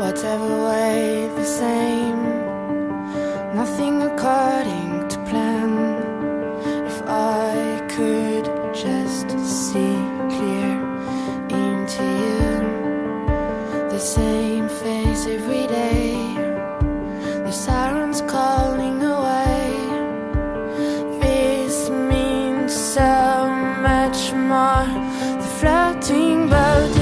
whatever way the same, nothing according to plan. If I could just see clear into you, the same face every day, the sirens calling away. This means so much more. The floating boat